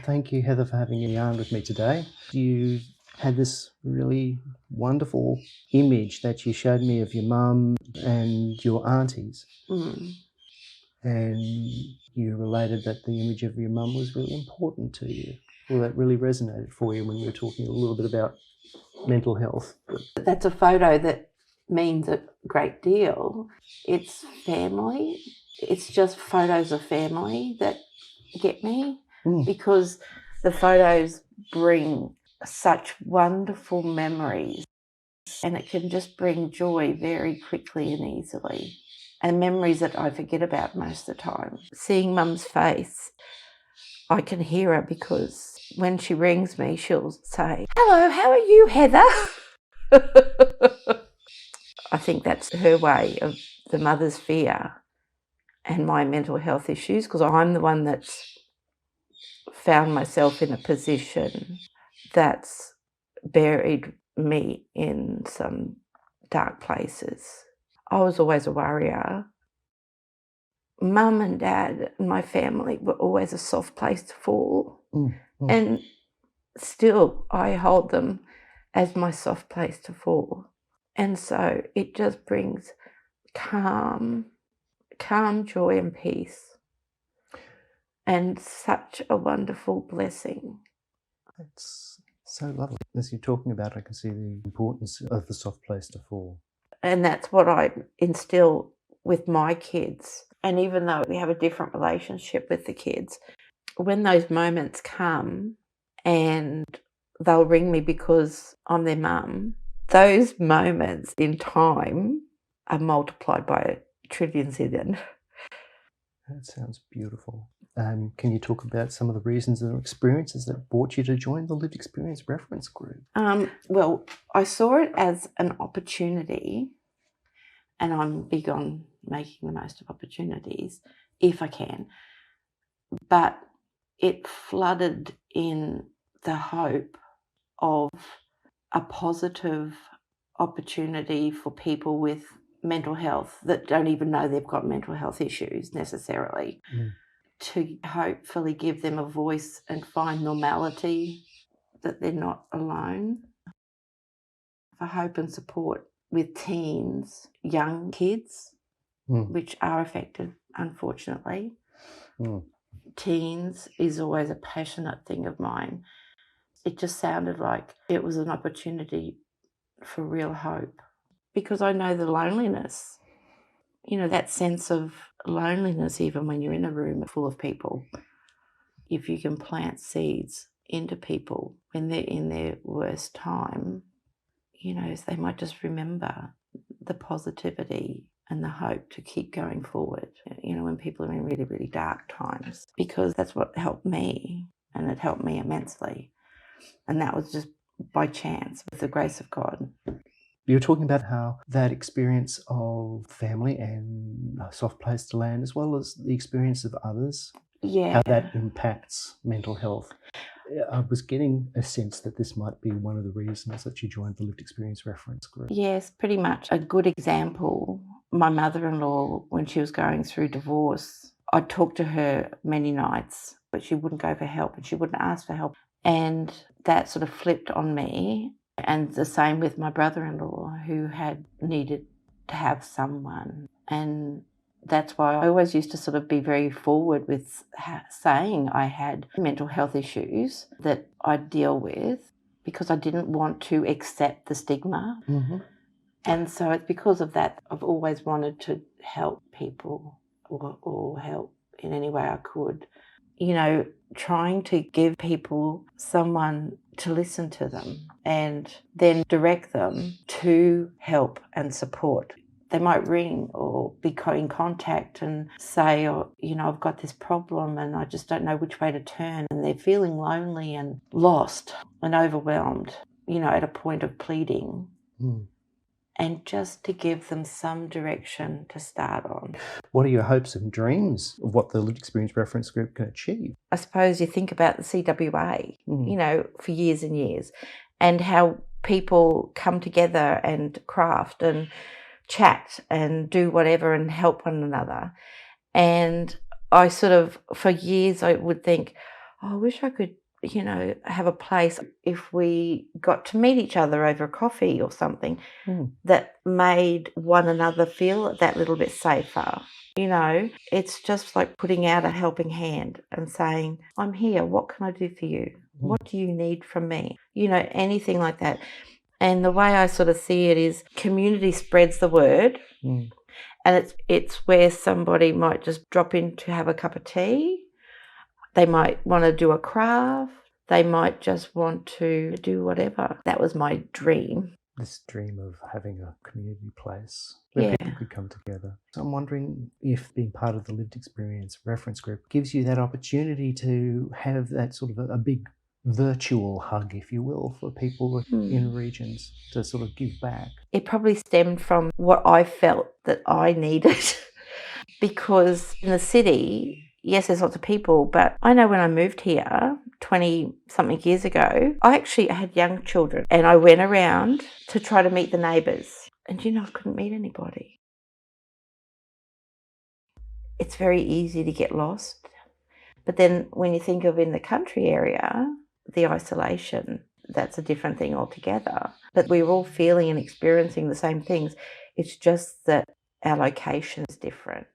thank you, Heather, for having a yarn with me today. You had this really wonderful image that you showed me of your mum and your aunties. And you related that the image of your mum was really important to you. Well, that really resonated for you when we were talking a little bit about mental health. That's a photo that means a great deal. It's family. It's just photos of family that get me because the photos bring such wonderful memories, and it can just bring joy very quickly and easily, and memories that I forget about most of the time. Seeing Mum's face, I can hear her because when she rings me, she'll say, "Hello, how are you, Heather?" I think that's her way of the mother's fear and my mental health issues, because I'm the one that's found myself in a position that's buried me in some dark places. I was always a worrier. Mum and Dad and my family were always a soft place to fall. And still I hold them as my soft place to fall. And so it just brings calm, joy and peace, and such a wonderful blessing. It's so lovely. As you're talking about, I can see the importance of the soft place to fall. And that's what I instill with my kids. And even though we have a different relationship with the kids, when those moments come and they'll ring me because I'm their mum, those moments in time are multiplied by a trillion. That sounds beautiful. Can you talk about some of the reasons and experiences that brought you to join the Lived Experience Reference Group? Well, I saw it as an opportunity, and I'm big on making the most of opportunities if I can. But it flooded in the hope of a positive opportunity for people with mental health that don't even know they've got mental health issues necessarily, to hopefully give them a voice and find normality, that they're not alone. For hope and support with teens, young kids, which are affected, unfortunately. Teens is always a passionate thing of mine. It just sounded like it was an opportunity for real hope, because I know the loneliness, that sense of loneliness, even when you're in a room full of people. If you can plant seeds into people when they're in their worst time, they might just remember the positivity and the hope to keep going forward, when people are in really, really dark times, because that's what helped me, and it helped me immensely. And that was just by chance, with the grace of God. You were talking about how that experience of family and a soft place to land, as well as the experience of others, how that impacts mental health. I was getting a sense that this might be one of the reasons that you joined the Lived Experience Reference Group. Yes, pretty much. A good example, my mother-in-law, when she was going through divorce, I'd talk to her many nights, but she wouldn't go for help and she wouldn't ask for help. And that sort of flipped on me. And the same with my brother-in-law, who had needed to have someone. And that's why I always used to sort of be very forward with saying I had mental health issues that I'd deal with, because I didn't want to accept the stigma. And so it's because of that I've always wanted to help people, or help in any way I could. Trying to give people someone to listen to them and then direct them to help and support. They might ring or be in contact and say, I've got this problem and I just don't know which way to turn. And they're feeling lonely and lost and overwhelmed, at a point of pleading. And just to give them some direction to start on. What are your hopes and dreams of what the Lived Experience Reference Group can achieve? I suppose you think about the CWA, for years and years, and how people come together and craft and chat and do whatever and help one another. And I sort of, for years, I would think, oh, I wish I could, have a place if we got to meet each other over a coffee or something that made one another feel that little bit safer. It's just like putting out a helping hand and saying, I'm here. What can I do for you? What do you need from me? Anything like that. And the way I sort of see it is community spreads the word. And it's where somebody might just drop in to have a cup of tea. They might want to do a craft. They might just want to do whatever. That was my dream. This dream of having a community place where people could come together. So I'm wondering if being part of the lived experience reference group gives you that opportunity to have that sort of a big virtual hug, if you will, for people in regions to sort of give back. It probably stemmed from what I felt that I needed because in the city, yes, there's lots of people, but I know when I moved here 20-something years ago, I actually had young children and I went around to try to meet the neighbours. And I couldn't meet anybody. It's very easy to get lost. But then when you think of in the country area, the isolation, that's a different thing altogether. But we're all feeling and experiencing the same things. It's just that our location is different.